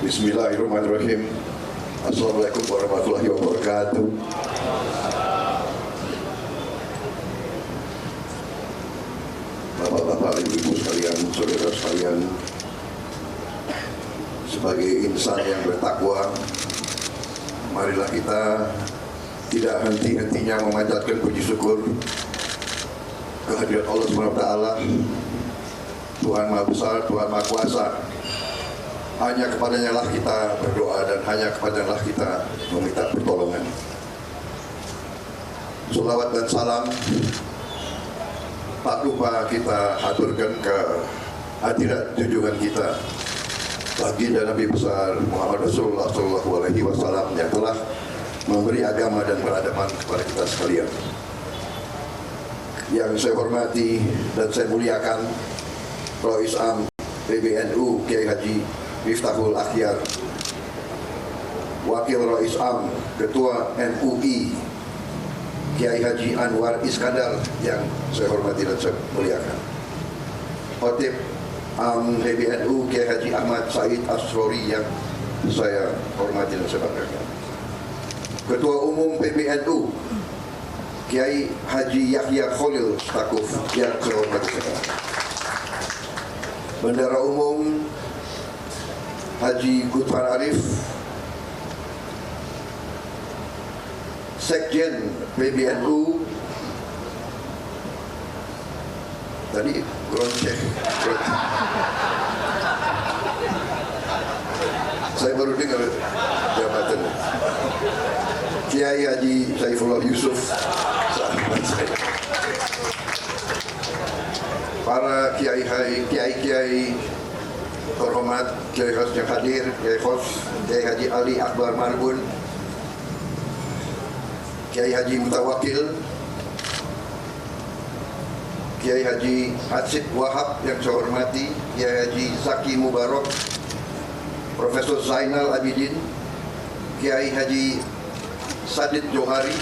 Bismillahirrahmanirrahim. Assalamualaikum warahmatullahi wabarakatuh. Bapak-bapak, ibu-ibu sekalian, saudara sekalian, sebagai insan yang bertakwa, marilah kita tidak henti-hentinya memanjatkan puji syukur kehadirat Allah SWT, Tuhan Maha Besar, Tuhan Maha Kuasa. Hanya kepadanya lah kita berdoa dan hanya kepadanya lah kita meminta pertolongan. Salawat dan salam tak lupa kita aturkan ke hadirat junjungan kita baginda Nabi besar Muhammad Rasulullah SAW yang telah memberi agama dan peradaban kepada kita sekalian. Yang saya hormati dan saya muliakan Rois Am PBNU Kiai Haji Miftahul Akhyar, Wakil Rois Am Ketua MUI Kiai Haji Anwar Iskandar yang saya hormati dan saya muliakan, Khotib Am PBNU Kiai Haji Ahmad Said Asrori yang saya hormati dan saya banggakan, Ketua Umum PBNU Kiai Haji Yahya Khalil Stakuf yang saya hormati sekalian, Bendara Umum Haji Gutman Arif, Sekjen PBNU tadi Groncek, saya baru dengar jabatan Kiai Haji Saifullah Yusuf, sahabat saya. Para kiai terhormat, Kiai Hos yang hadir, Kiai Haji Ali Akbar Marbun, Kiai Haji Mutawakil, Kiai Haji Hatsib Wahab yang saya hormati, Kiai Haji Zaki Mubarak, Profesor Zainal Abidin, Kiai Haji Sadid Johari,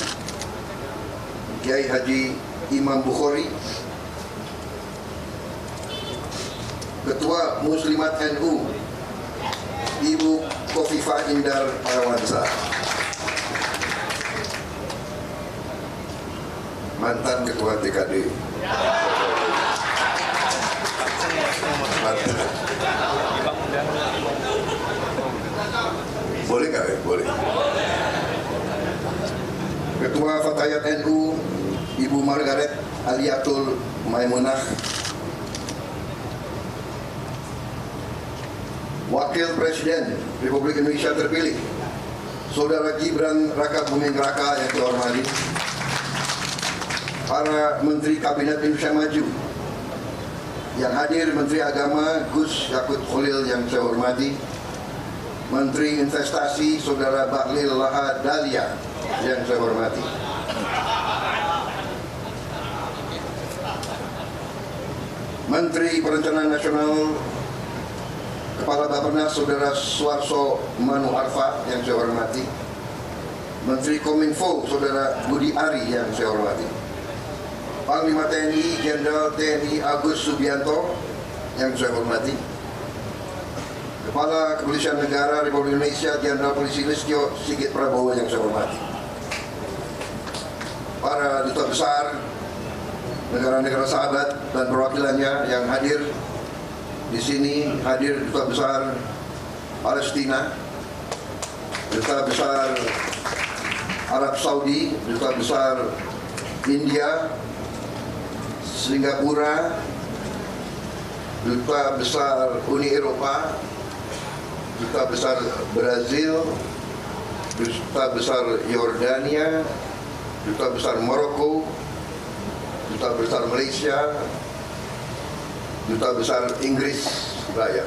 Kiai Haji Imam Bukhari, Ketua Muslimat NU Ibu Khofifah Indar Parawansa, mantan Ketua TKD, mantan. Boleh nggak ya? Boleh. Ketua Fatayat NU Ibu Margaret Aliatul Maimunah, Wakil Presiden Republik Indonesia terpilih Saudara Gibran Raka Buming Raka yang saya hormati, para Menteri Kabinet Indonesia Maju yang hadir, Menteri Agama Gus Yakut Khalil yang saya hormati, Menteri Investasi Saudara Bahlil Lahadalia yang saya hormati, Menteri Perencanaan Nasional Kepala Bappenas Saudara Suarso Manu Arfa yang saya hormati, Menteri Kominfo Saudara Budi Ari yang saya hormati, Panglima TNI Jenderal TNI Agus Subianto yang saya hormati, Kepala Kepolisian Negara Republik Indonesia Jenderal Polisi Listio Sigit Prabowo yang saya hormati, para duta besar negara-negara sahabat dan perwakilannya yang hadir di sini, hadir Duta Besar Palestina, Duta Besar Arab Saudi, Duta Besar India, Singapura, Duta Besar Uni Eropa, Duta Besar Brazil, Duta Besar Yordania, Duta Besar Maroko, Duta Besar Malaysia, Duta Besar Inggris Raya.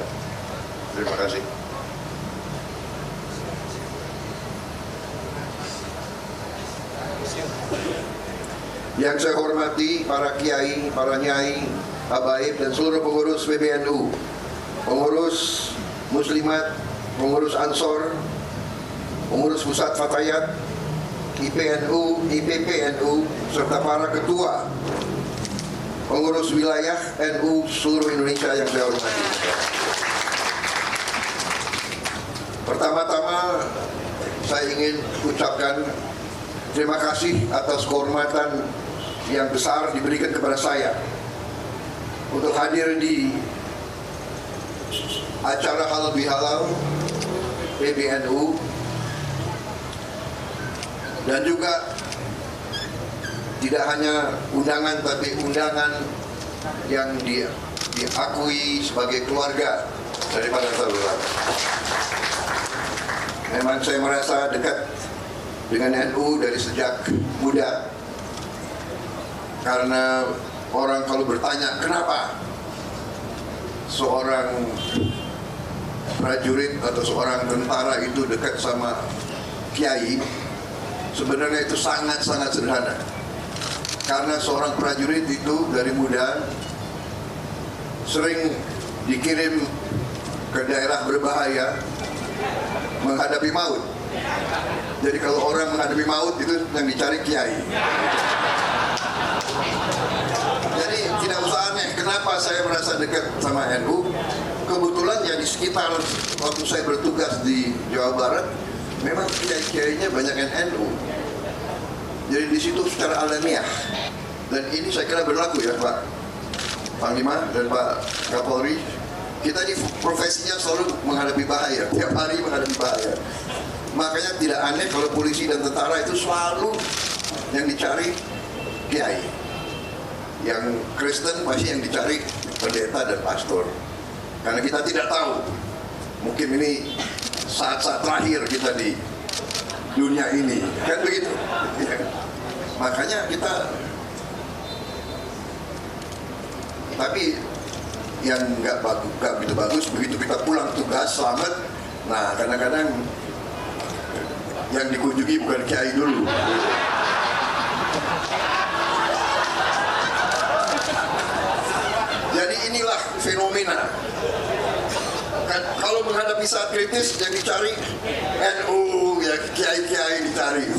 Terima kasih. Yang saya hormati para kiai, para nyai, habaib dan seluruh pengurus PBNU, pengurus Muslimat, pengurus Ansor, pengurus Pusat Fatayat, IPNU, IPPNU, serta para ketua pengurus wilayah NU seluruh Indonesia yang saya hormati. Pertama-tama saya ingin ucapkan terima kasih atas kehormatan yang besar diberikan kepada saya untuk hadir di acara halal bihalal PBNU, dan juga tidak hanya undangan tapi undangan yang diakui sebagai keluarga daripada saudara. Memang saya merasa dekat dengan NU dari sejak muda, karena orang kalau bertanya kenapa seorang prajurit atau seorang tentara itu dekat sama kiai, sebenarnya itu sangat-sangat sederhana. Karena seorang prajurit itu dari muda sering dikirim ke daerah berbahaya menghadapi maut. Jadi kalau orang menghadapi maut itu yang dicari kiai. Jadi tidak usah aneh kenapa saya merasa dekat sama NU. Kebetulan ya di sekitar waktu saya bertugas di Jawa Barat, memang kiai-kiainya banyak yang NU. Jadi di situ secara alamiah, dan ini saya kira berlaku ya Pak Panglima dan Pak Kapolri, kita ini profesinya selalu menghadapi bahaya, tiap hari menghadapi bahaya. Makanya tidak aneh kalau polisi dan tentara itu selalu yang dicari kiai. Yang Kristen pasti yang dicari pendeta dan pastor. Karena kita tidak tahu, mungkin ini saat-saat terakhir kita di dunia ini, kan begitu ya. Makanya kita, tapi yang nggak begitu bagus, begitu kita pulang tugas selamat, nah kadang-kadang yang dikunjungi bukan kiai dulu. Jadi inilah fenomena. Kalau menghadapi saat kritis yang dicari NU, ya kiai-kiai dicari.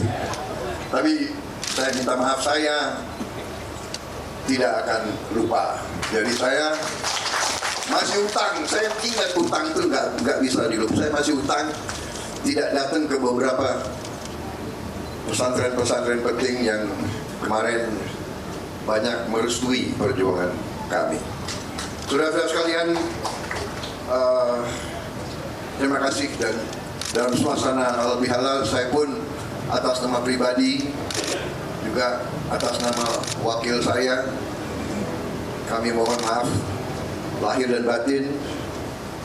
Tapi saya minta maaf, saya tidak akan lupa. Jadi saya masih utang. Saya ingat utang itu nggak bisa dilupa. Saya masih utang tidak datang ke beberapa pesantren-pesantren penting yang kemarin banyak merestui perjuangan kami. Saudara-saudara sekalian, terima kasih, dan dalam suasana halal bihalal saya pun atas nama pribadi juga atas nama wakil saya, kami mohon maaf lahir dan batin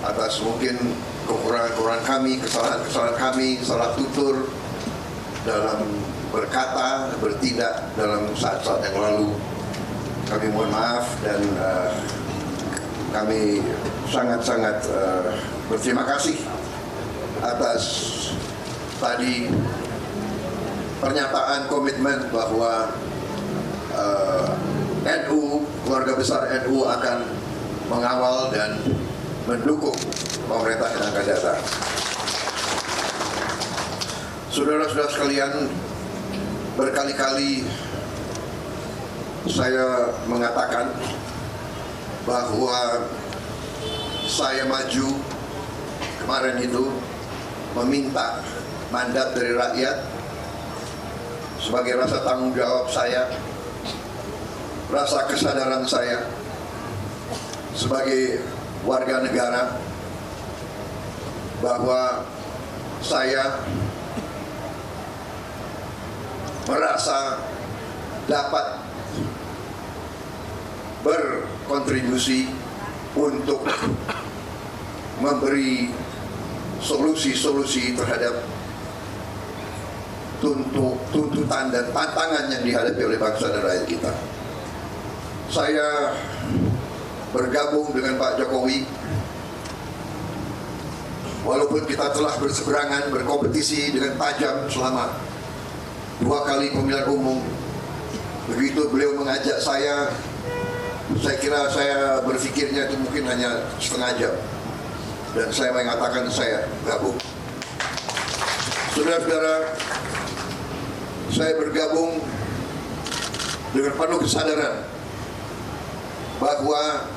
atas mungkin kekurangan kami, kesalahan kami, salah tutur dalam berkata, bertindak dalam saat-saat yang lalu. Kami mohon maaf, dan kami sangat-sangat berterima kasih atas tadi pernyataan komitmen bahwa NU, keluarga besar NU akan mengawal dan mendukung pemerintah yang akan datang. Saudara-saudara sekalian, berkali-kali saya mengatakan bahwa saya maju kemarin itu meminta mandat dari rakyat sebagai rasa tanggung jawab saya, rasa kesadaran saya sebagai warga negara, bahwa saya merasa dapat berkontribusi untuk memberi solusi-solusi terhadap tuntutan dan tantangan yang dihadapi oleh bangsa dan rakyat kita. Saya bergabung dengan Pak Jokowi, walaupun kita telah berseberangan, berkompetisi dengan tajam selama 2 kali pemilihan umum. Begitu beliau mengajak saya kira saya berpikirnya itu mungkin hanya setengah jam, dan saya mengatakan saya gabung. Saudara-saudara, saya bergabung dengan penuh kesadaran bahwa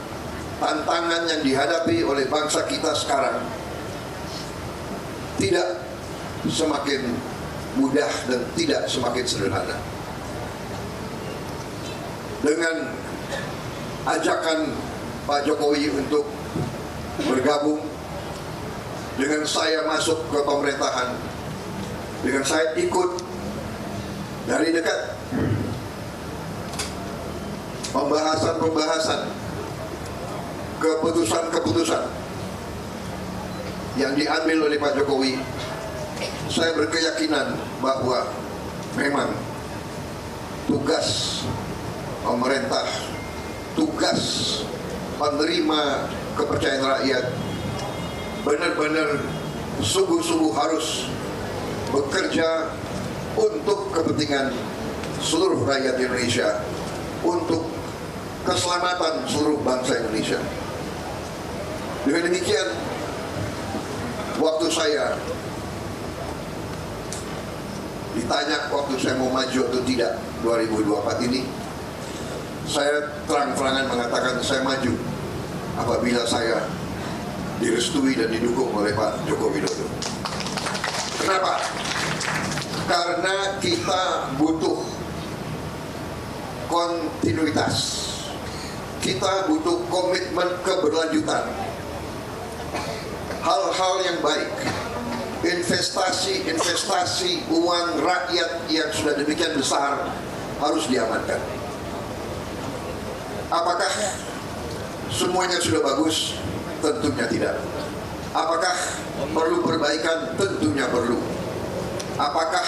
tantangan yang dihadapi oleh bangsa kita sekarang tidak semakin mudah dan tidak semakin sederhana. Dengan ajakan Pak Jokowi untuk bergabung, dengan saya masuk ke pemerintahan, dengan saya ikut dari dekat pembahasan-pembahasan, keputusan-keputusan yang diambil oleh Pak Jokowi, saya berkeyakinan bahwa memang tugas pemerintah, tugas penerima kepercayaan rakyat benar-benar sungguh-sungguh harus bekerja untuk kepentingan seluruh rakyat Indonesia, untuk keselamatan seluruh bangsa Indonesia. Dengan demikian, waktu saya ditanya waktu saya mau maju atau tidak 2024 ini, saya terang-terangan mengatakan saya maju apabila saya direstui dan didukung oleh Pak Joko Widodo. Kenapa? Karena kita butuh kontinuitas, kita butuh komitmen keberlanjutan, hal-hal yang baik, investasi uang rakyat yang sudah demikian besar harus diamankan. Apakah semuanya sudah bagus? Tentunya tidak. Apakah perlu perbaikan? Tentunya perlu. Apakah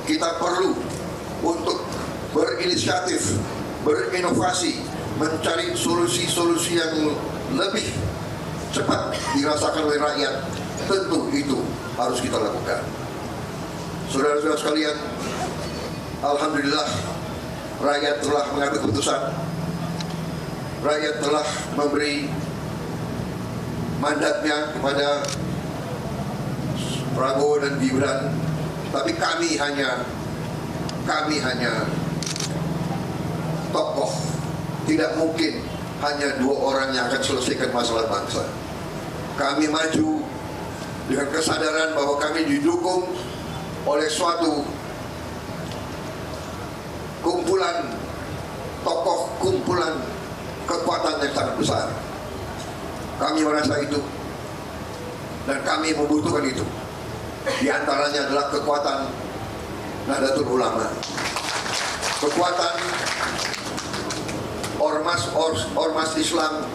kita perlu untuk berinisiatif, berinovasi, mencari solusi-solusi yang lebih cepat dirasakan oleh rakyat? Tentu itu harus kita lakukan. Saudara-saudara sekalian, alhamdulillah rakyat telah mengambil keputusan. Rakyat telah memberi mandatnya kepada Prabowo dan Gibran, tapi kami hanya tokoh. Tidak mungkin hanya dua orang yang akan selesaikan masalah bangsa. Kami maju dengan kesadaran bahwa kami didukung oleh suatu kumpulan tokoh, kumpulan kekuatan yang sangat besar. Kami merasa itu dan kami membutuhkan itu. Di antaranya adalah kekuatan Nahdlatul Ulama, kekuatan ormas Islam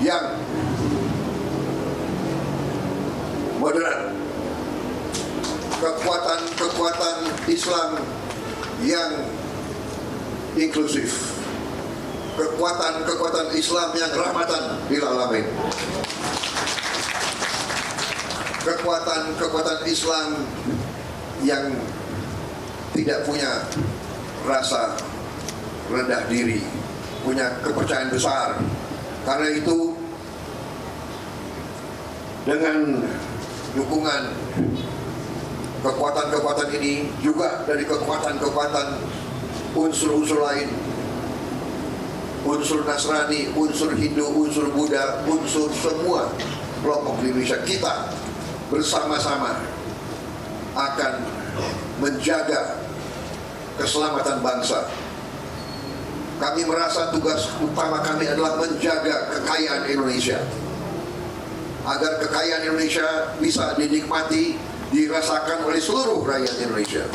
yang moderat, kekuatan Islam yang inklusif, kekuatan Islam yang rahmatan lil alamin, kekuatan Islam yang tidak punya rasa rendah diri, punya kepercayaan besar. Karena itu, dengan dukungan kekuatan-kekuatan ini, juga dari kekuatan-kekuatan unsur-unsur lain, unsur Nasrani, unsur Hindu, unsur Buddha, unsur semua kelompok di Indonesia, kita bersama-sama akan menjaga keselamatan bangsa. Kami merasa tugas utama kami adalah menjaga kekayaan Indonesia, agar kekayaan Indonesia bisa dinikmati, dirasakan oleh seluruh rakyat Indonesia.